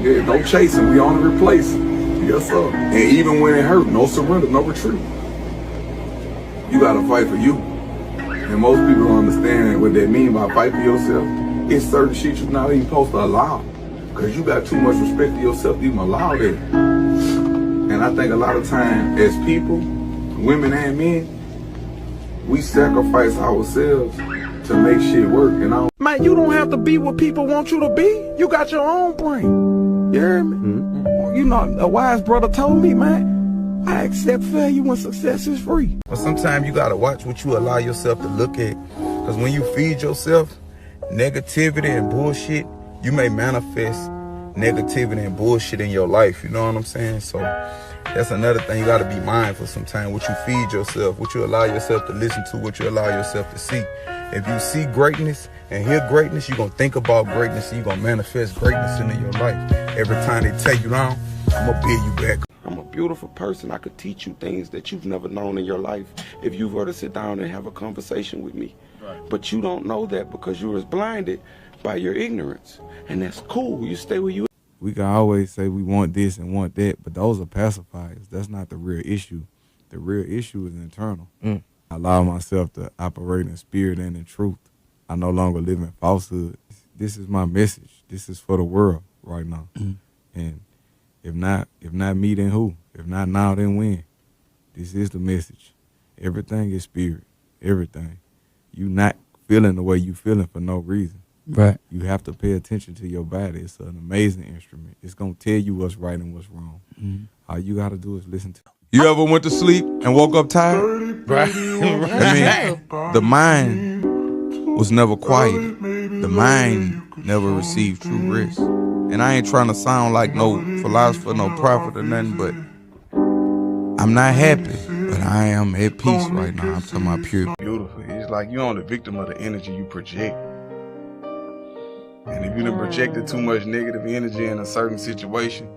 Yeah, no chasing. We on to replace it. Yes, sir. And even when it hurt, no surrender, no retreat. You gotta fight for you. And most people don't understand what they mean by fight for yourself. It's certain shit you're not even supposed to allow. Cause you got too much respect to yourself to even allow that. And I think a lot of time as people, women and men, we sacrifice ourselves to make shit work. And man, you don't have to be what people want you to be. You got your own brain. You hear me? Mm-hmm. You know, a wise brother told me, man, I accept failure when success is free. But sometimes you gotta watch what you allow yourself to look at. Cause when you feed yourself negativity and bullshit, you may manifest negativity and bullshit in your life. You know what I'm saying? So that's another thing. You gotta be mindful sometimes what you feed yourself, what you allow yourself to listen to, what you allow yourself to see. If you see greatness and hear greatness, you're gonna think about greatness and you're gonna manifest greatness into your life. Every time they take you down, I'm gonna build you back. I'm a beautiful person. I could teach you things that you've never known in your life if you were to sit down and have a conversation with me. Right. But you don't know that because you was blinded by your ignorance. And that's cool. You stay where you. We can always say we want this and want that, but those are pacifiers. That's not the real issue. The real issue is internal. I allow myself to operate in spirit and in truth. I no longer live in falsehood. This is my message. This is for the world right now. And if not me, then who? If not now, then when? This is the message. Everything is spirit. Everything. You not feeling the way you feeling for no reason. Right. You have to pay attention to your body. It's an amazing instrument. It's going to tell you what's right and what's wrong. All you got to do is listen to it. You ever went to sleep and woke up tired? Right. I mean, the mind was never quiet. The mind never received true rest. And I ain't trying to sound like no philosopher, no prophet or nothing, but I'm not happy, but I am at peace right now. I'm talking about pure. Beautiful. It's like you're only the victim of the energy you project. And if you done projected too much negative energy in a certain situation,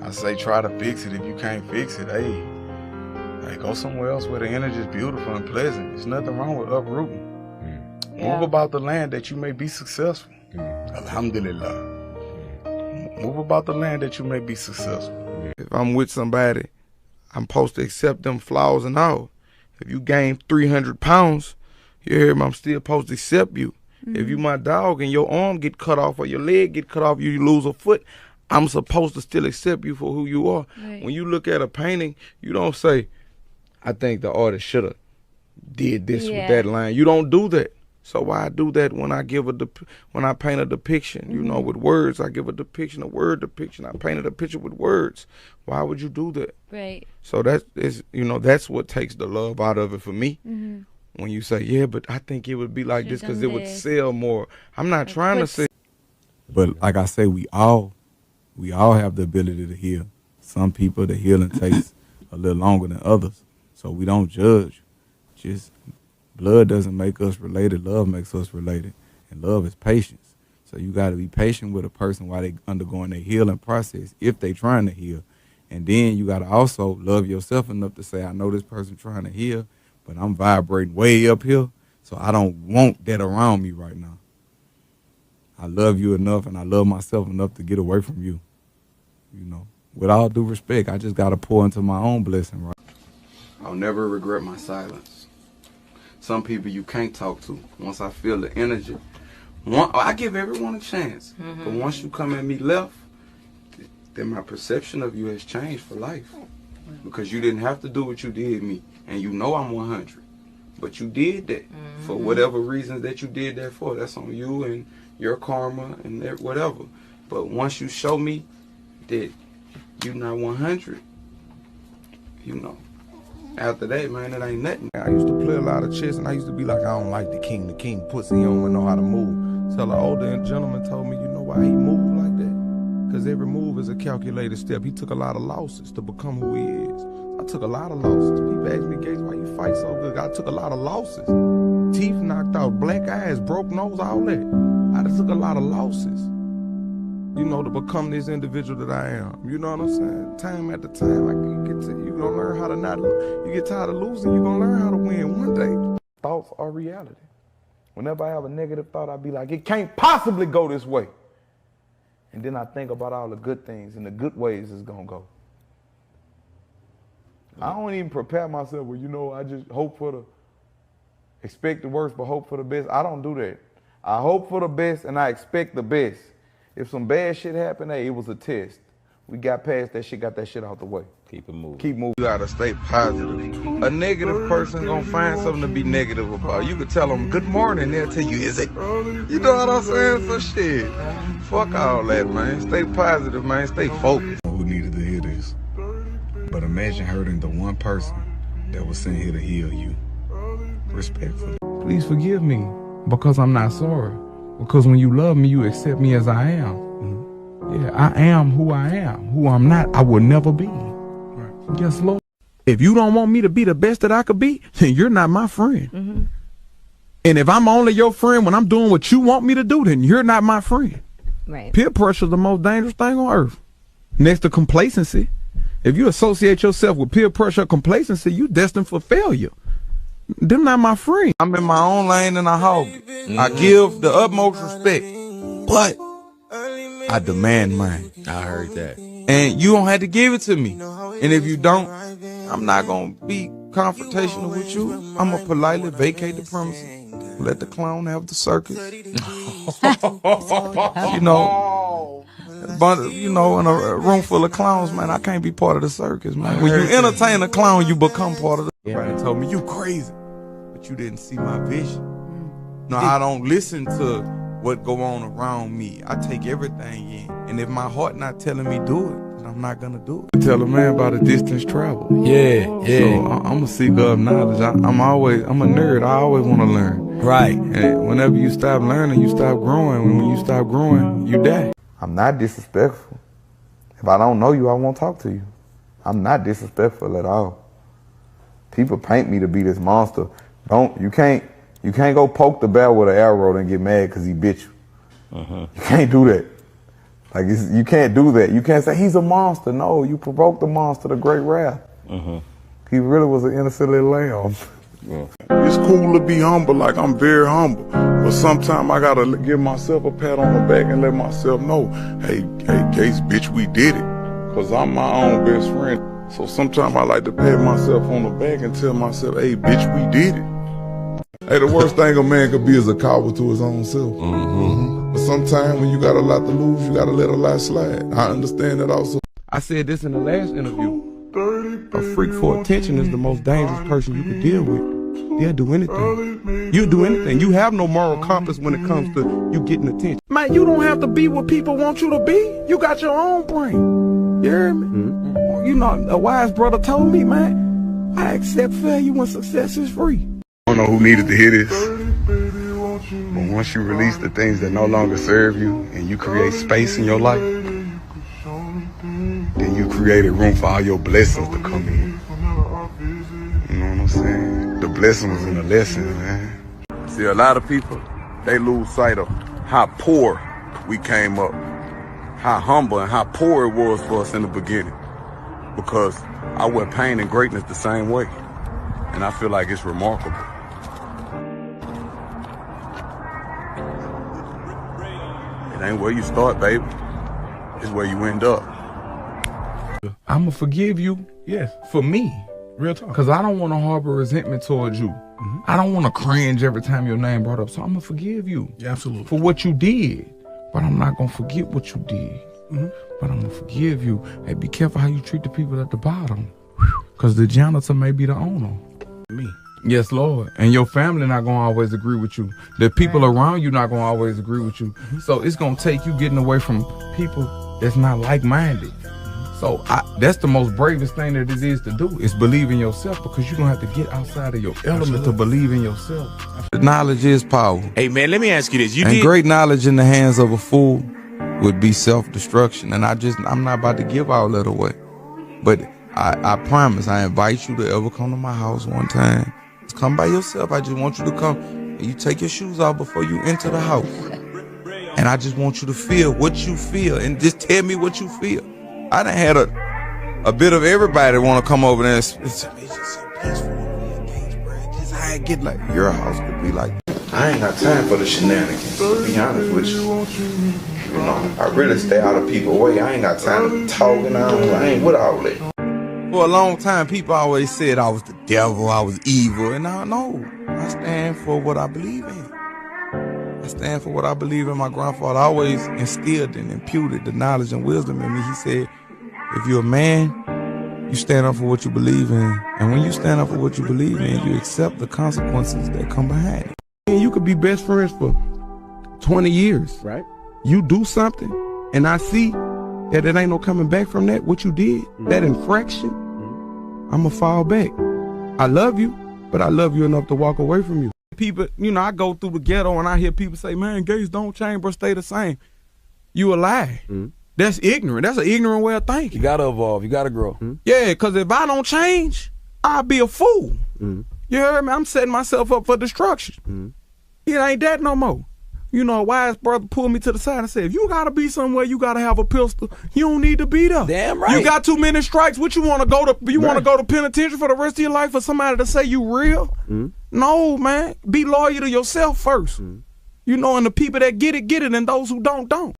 I say try to fix it. If you can't fix it, hey, go somewhere else where the energy is beautiful and pleasant. There's nothing wrong with uprooting. Move about the land that you may be successful. Alhamdulillah. Move about the land that you may be successful. If I'm with somebody, I'm supposed to accept them flaws and all. If you gain 300 pounds, you hear me, I'm still supposed to accept you. If you my dog and your arm get cut off or your leg get cut off, you lose a foot, I'm supposed to still accept you for who you are. Right. When you look at a painting, you don't say, I think the artist should have did this with that line. You don't do that. So why I do that when I give when I paint a depiction, you know, with words, I give a depiction, a word depiction. I painted a picture with words. Why would you do that? Right. So that is, you know, that's what takes the love out of it for me. When you say, yeah, but I think it would be like this because it would sell more. I'm not trying to say. But like I say, we all have the ability to heal. Some people, the healing takes a little longer than others. So we don't judge. Just blood doesn't make us related. Love makes us related. And love is patience. So you got to be patient with a person while they undergoing their healing process, if they trying to heal. And then you got to also love yourself enough to say, I know this person trying to heal, but I'm vibrating way up here, so I don't want that around me right now. I love you enough and I love myself enough to get away from you. You know, with all due respect, I just got to pour into my own blessing, right? I'll never regret my silence. Some people you can't talk to. Once I feel the energy, I give everyone a chance. But once you come at me left, then my perception of you has changed for life. Because you didn't have to do what you did me. And you know I'm 100. But you did that for whatever reasons that you did that for. That's on you and your karma and whatever. But once you show me that you're not 100, you know, after that, man, it ain't nothing. I used to play a lot of chess, and I used to be like, I don't like the king pussy, he don't know how to move. So the older gentleman told me, you know why he moved like that? Because every move is a calculated step. He took a lot of losses to become who he is. I took a lot of losses. People ask me, Gates, why you fight so good? I took a lot of losses. Teeth knocked out, black eyes, broke nose, all that. I just took a lot of losses, you know, to become this individual that I am. You know what I'm saying? Time after time, you're gonna learn how to not lose. You get tired of losing, you're gonna learn how to win one day. Thoughts are reality. Whenever I have a negative thought, I'll be like, it can't possibly go this way. And then I think about all the good things and the good ways it's gonna go. I don't even prepare myself with, I just expect the worst but hope for the best. I don't do that. I hope for the best and I expect the best. If some bad shit happened, hey, it was a test. We got past that shit, got that shit out the way. Keep it moving. Keep moving. You gotta stay positive. A negative person gonna find something to be negative about. You could tell them good morning, they'll tell you, is it? You know what I'm saying? So shit. Fuck all that, man. Stay positive, man. Stay focused. Who needed to hear this? But imagine hurting the one person that was sent here to heal you. Respectfully. Please forgive me because I'm not sorry. Because when you love me, you accept me as I am. Yeah, I am who I am. Who I'm not, I will never be. Right. Yes, Lord. If you don't want me to be the best that I could be, then you're not my friend. And if I'm only your friend when I'm doing what you want me to do, then you're not my friend. Right. Peer pressure is the most dangerous thing on earth. Next to complacency. If you associate yourself with peer pressure or complacency, you destined for failure. Them not my friend. I'm in my own lane and I hog it. I give the utmost respect, but I demand mine. I heard that. And you don't have to give it to me. And if you don't, I'm not going to be confrontational with you. I'm going to politely vacate the premises. Let the clown have the circus. In a room full of clowns, man, I can't be part of the circus, man. When you entertain a clown, you become part of the... Everybody told me, you crazy. But you didn't see my vision. No, I don't listen to what go on around me. I take everything in. And if my heart not telling me do it, then I'm not gonna do it. Tell a man about a distance travel. Yeah. So I'm a seeker of knowledge. I'm a nerd. I always want to learn. Right. And whenever you stop learning, you stop growing. When you stop growing, you die. I'm not disrespectful. If I don't know you, I won't talk to you. I'm not disrespectful at all. People paint me to be this monster. You can't go poke the bear with an arrow and get mad because he bit you. You can't do that. Like you can't do that. You can't say he's a monster. No, you provoked the monster to great wrath. He really was an innocent little lamb. It's cool to be humble, like I'm very humble. But sometimes I gotta give myself a pat on the back and let myself know, hey, Gates, bitch, we did it. Cause I'm my own best friend. So sometimes I like to pat myself on the back and tell myself, hey, bitch, we did it. Hey, the worst thing a man could be is a coward to his own self. But sometimes when you got a lot to lose, you gotta let a lot slide. I understand that also. I said this in the last interview. A freak for attention is the most dangerous person you could deal with. They'll do anything. You'll do anything. You have no moral compass when it comes to you getting attention. Man, you don't have to be what people want you to be. You got your own brain. You hear me? You know, a wise brother told me, man, I accept failure when success is free. I don't know who needed to hear this, but once you release the things that no longer serve you and you create space in your life, then you created room for all your blessings to come in. You know what I'm saying? The blessing was in the lesson, man. See, a lot of people, they lose sight of how poor we came up, how humble and how poor it was for us in the beginning. Because I wear pain and greatness the same way. And I feel like it's remarkable. It ain't where you start, baby. It's where you end up. I'ma forgive you, yes, for me. Real talk. Because I don't want to harbor resentment towards you. I don't want to cringe every time your name brought up. So I'm going to forgive you. Yeah, absolutely. For what you did. But I'm not going to forget what you did. But I'm going to forgive you. Hey, be careful how you treat the people at the bottom. Because the janitor may be the owner. Me. Yes, Lord. And your family not going to always agree with you. The people around you not going to always agree with you. So it's going to take you getting away from people that's not like-minded. So that's the most bravest thing that it is to do, is believe in yourself, because you're going to have to get outside of your element to believe in yourself. Knowledge is power. Hey, man, let me ask you this. Great knowledge in the hands of a fool would be self-destruction. And I'm not about to give all that away. But I promise, I invite you to ever come to my house one time. Just come by yourself. I just want you to come and you take your shoes off before you enter the house. And I just want you to feel what you feel and just tell me what you feel. I done had a bit of everybody want to come over there and it's just so peaceful over here, Kingsbridge. Just how I get like your house could be like. I ain't got time for the shenanigans, to be honest with you. You know, I really stay out of people's way. I ain't got time to be talking. I ain't with all that. For a long time, people always said I was the devil, I was evil, and I know. I stand for what I believe in. I stand for what I believe in. My grandfather always instilled and imputed the knowledge and wisdom in me. He said, if you're a man, you stand up for what you believe in. And when you stand up for what you believe in, you accept the consequences that come behind it. And you could be best friends for 20 years. Right. You do something, and I see that it ain't no coming back from that, what you did, that infraction, I'ma fall back. I love you, but I love you enough to walk away from you. People, you know, I go through the ghetto and I hear people say, man, gays don't change, bro, stay the same. You a lie. That's ignorant. That's an ignorant way of thinking. You gotta evolve. You gotta grow. Yeah, because if I don't change, I'll be a fool. You heard me? I'm setting myself up for destruction. It ain't that no more. You know, a wise brother pulled me to the side and said, if you gotta be somewhere, you gotta have a pistol. You don't need to be there. Damn right. You got too many strikes. What you wanna go to? You wanna go to penitentiary for the rest of your life for somebody to say you real? No, man. Be loyal to yourself first. You know, and the people that get it, and those who don't.